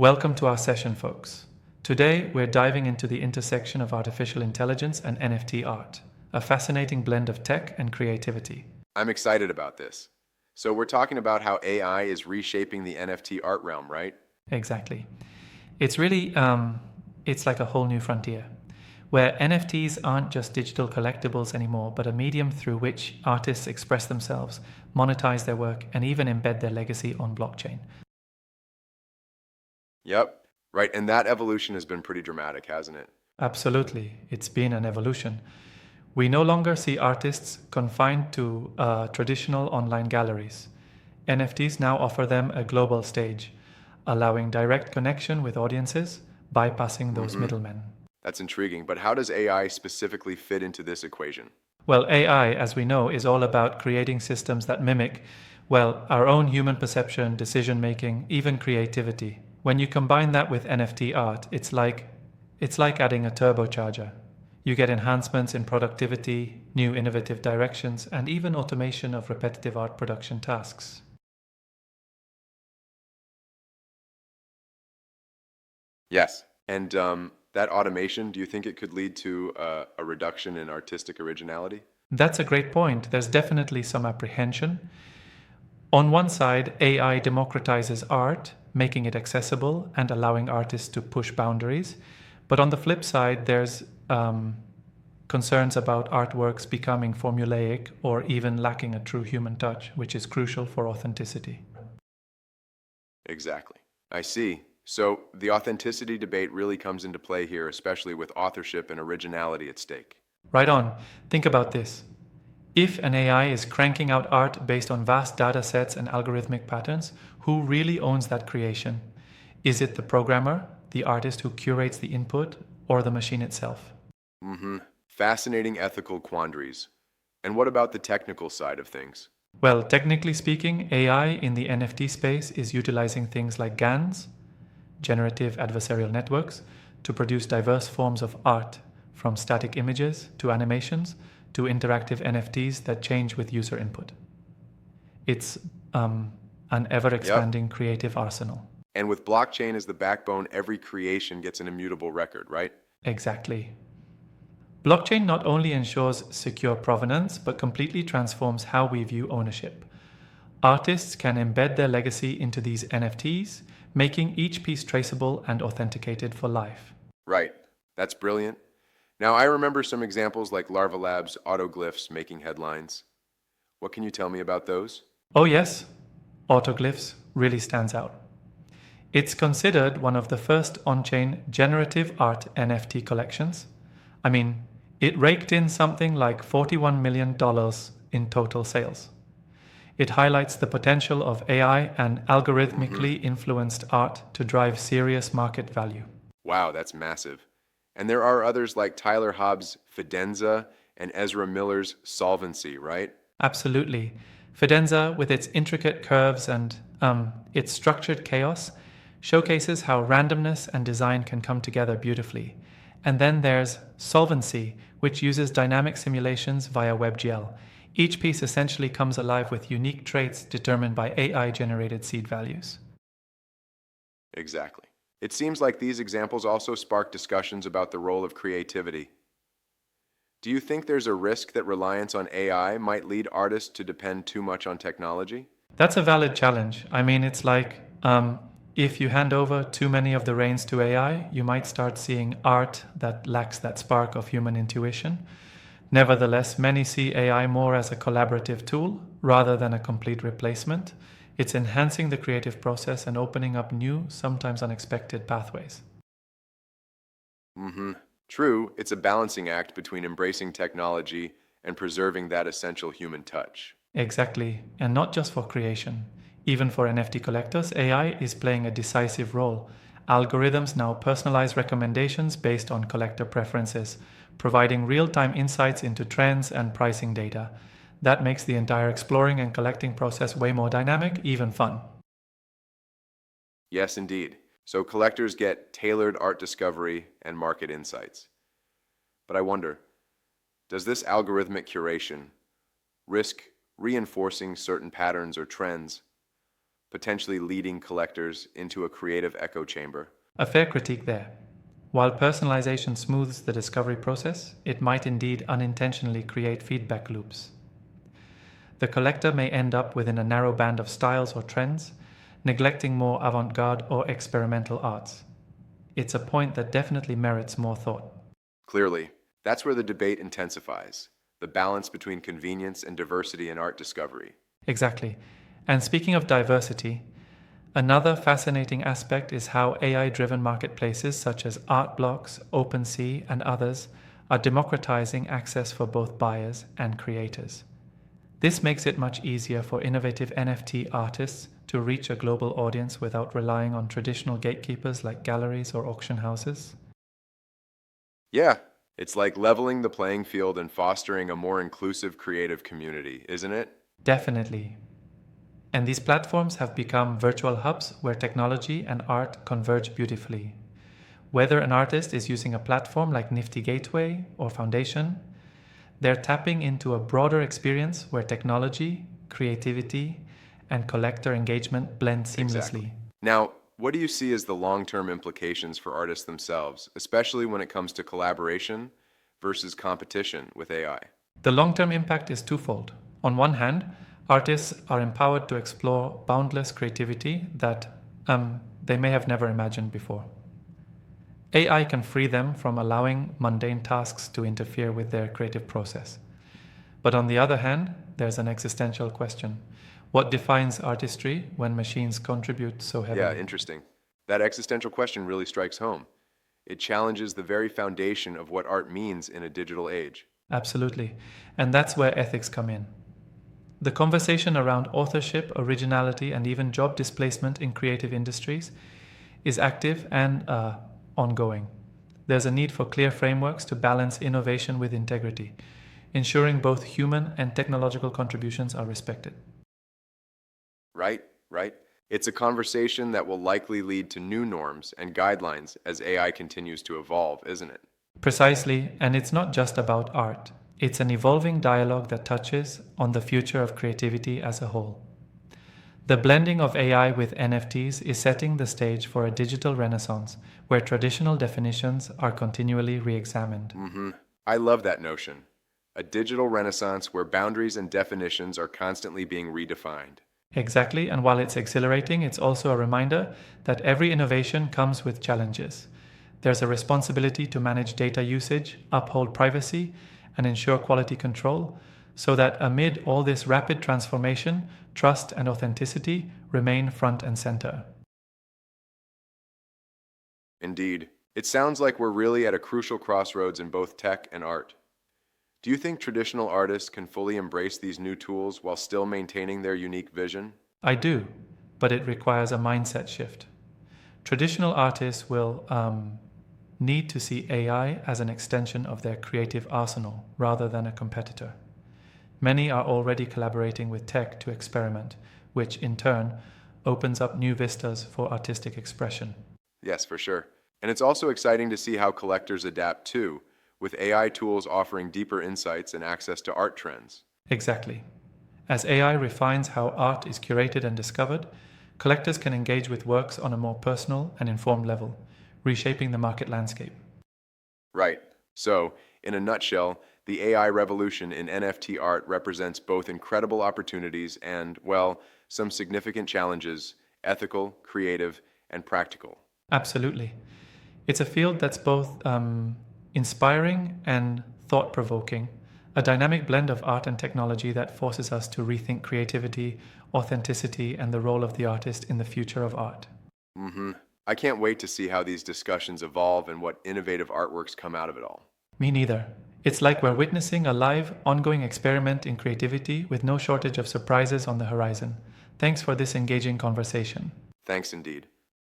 Welcome to our session, folks. Today, we're diving into the intersection of artificial intelligence and NFT art, a fascinating blend of tech and creativity. I'm excited about this. So we're talking about how AI is reshaping the NFT art realm, right? Exactly. It's really, it's like a whole new frontier, where NFTs aren't just digital collectibles anymore, but a medium through which artists express themselves, monetize their work, and even embed their legacy on blockchain. Yep. Right, and that evolution has been pretty dramatic, hasn't it? Absolutely, it's been an evolution. We no longer see artists confined to traditional online galleries. NFTs now offer them a global stage, allowing direct connection with audiences, bypassing those Mm-hmm. middlemen. That's intriguing, but how does AI specifically fit into this equation? Well, AI, as we know, is all about creating systems that mimic, well, our own human perception, decision making, even creativity. When you combine that with NFT art, it's like adding a turbocharger. You get enhancements in productivity, new innovative directions, and even automation of repetitive art production tasks. Yes. And that automation, do you think it could lead to a reduction in artistic originality? That's a great point. There's definitely some apprehension. On one side, AI democratizes art, making it accessible and allowing artists to push boundaries. But on the flip side, there's concerns about artworks becoming formulaic or even lacking a true human touch, which is crucial for authenticity. Exactly. I see. So the authenticity debate really comes into play here, especially with authorship and originality at stake. Right on. Think about this. If an AI is cranking out art based on vast data sets and algorithmic patterns, who really owns that creation? Is it the programmer, the artist who curates the input, or the machine itself? Mm-hmm. Fascinating ethical quandaries. And what about the technical side of things? Well, technically speaking, AI in the NFT space is utilizing things like GANs, generative adversarial networks, to produce diverse forms of art, from static images to animations to interactive NFTs that change with user input. It's an ever Yep. expanding creative arsenal. And with blockchain as the backbone, every creation gets an immutable record, right? Exactly. Blockchain not only ensures secure provenance, but completely transforms how we view ownership. Artists can embed their legacy into these NFTs, making each piece traceable and authenticated for life. Right. That's brilliant. Now, I remember some examples like Larva Labs autoglyphs making headlines. What can you tell me about those? Oh, yes, Autoglyphs really stands out. It's considered one of the first on chain generative art NFT collections. I mean, it raked in something like $41 million in total sales. It highlights the potential of AI and Mm-hmm. algorithmically influenced art to drive serious market value. Wow, that's massive. And there are others like Tyler Hobbs' Fidenza and Ezra Miller's Solvency, right? Absolutely. Fidenza, with its intricate curves and its structured chaos, showcases how randomness and design can come together beautifully. And then there's Solvency, which uses dynamic simulations via WebGL. Each piece essentially comes alive with unique traits determined by AI generated seed values. Exactly. It seems like these examples also spark discussions about the role of creativity. Do you think there's a risk that reliance on AI might lead artists to depend too much on technology? That's a valid challenge. I mean, it's like if you hand over too many of the reins to AI, you might start seeing art that lacks that spark of human intuition. Nevertheless, many see AI more as a collaborative tool rather than a complete replacement. It's enhancing the creative process and opening up new, sometimes unexpected pathways. Mm-hmm. True, it's a balancing act between embracing technology and preserving that essential human touch. Exactly, and not just for creation. Even for NFT collectors, AI is playing a decisive role. Algorithms now personalize recommendations based on collector preferences, providing real time insights into trends and pricing data. That makes the entire exploring and collecting process way more dynamic, even fun. Yes, indeed. So collectors get tailored art discovery and market insights. But I wonder, does this algorithmic curation risk reinforcing certain patterns or trends potentially leading collectors into a creative echo chamber. A fair critique there. While personalization smooths the discovery process, it might indeed unintentionally create feedback loops. The collector may end up within a narrow band of styles or trends, neglecting more avant-garde or experimental arts. It's a point that definitely merits more thought. Clearly, that's where the debate intensifies, the balance between convenience and diversity in art discovery. Exactly. And speaking of diversity, another fascinating aspect is how AI-driven marketplaces such as Artblocks, OpenSea, and others are democratizing access for both buyers and creators. This makes it much easier for innovative NFT artists to reach a global audience without relying on traditional gatekeepers like galleries or auction houses. Yeah, it's like leveling the playing field and fostering a more inclusive creative community, isn't it? Definitely. And these platforms have become virtual hubs where technology and art converge beautifully. Whether an artist is using a platform like Nifty Gateway or Foundation, they're tapping into a broader experience where technology, creativity, and collector engagement blend seamlessly. Exactly. Now, what do you see as the long-term implications for artists themselves, especially when it comes to collaboration versus competition with AI? The long-term impact is twofold. On one hand, artists are empowered to explore boundless creativity that they may have never imagined before. AI can free them from allowing mundane tasks to interfere with their creative process. But on the other hand, there's an existential question. What defines artistry when machines contribute so heavily? Yeah, interesting. That existential question really strikes home. It challenges the very foundation of what art means in a digital age. Absolutely. And that's where ethics come in. The conversation around authorship, originality, and even job displacement in creative industries is active and ongoing. There's a need for clear frameworks to balance innovation with integrity, ensuring both human and technological contributions are respected. Right, right. It's a conversation that will likely lead to new norms and guidelines as AI continues to evolve, isn't it? Precisely, and it's not just about art. It's an evolving dialogue that touches on the future of creativity as a whole. The blending of AI with NFTs is setting the stage for a digital renaissance where traditional definitions are continually re-examined. I love that notion. A digital renaissance where boundaries and definitions are constantly being redefined. Exactly, and while it's exhilarating, it's also a reminder that every innovation comes with challenges. There's a responsibility to manage data usage, uphold privacy, and ensure quality control, so that amid all this rapid transformation, trust and authenticity remain front and center. Indeed. It sounds like we're really at a crucial crossroads in both tech and art. Do you think traditional artists can fully embrace these new tools while still maintaining their unique vision? I do, but it requires a mindset shift. Traditional artists will need to see AI as an extension of their creative arsenal rather than a competitor. Many are already collaborating with tech to experiment, which in turn opens up new vistas for artistic expression. Yes, for sure. And it's also exciting to see how collectors adapt too, with AI tools offering deeper insights and access to art trends. Exactly. As AI refines how art is curated and discovered, collectors can engage with works on a more personal and informed level, reshaping the market landscape. Right. So, in a nutshell, the AI revolution in NFT art represents both incredible opportunities and, well, some significant challenges, ethical, creative, and practical. Absolutely. It's a field that's both inspiring and thought-provoking, a dynamic blend of art and technology that forces us to rethink creativity, authenticity, and the role of the artist in the future of art. I can't wait to see how these discussions evolve and what innovative artworks come out of it all. Me neither. It's like we're witnessing a live, ongoing experiment in creativity with no shortage of surprises on the horizon. Thanks for this engaging conversation. Thanks indeed.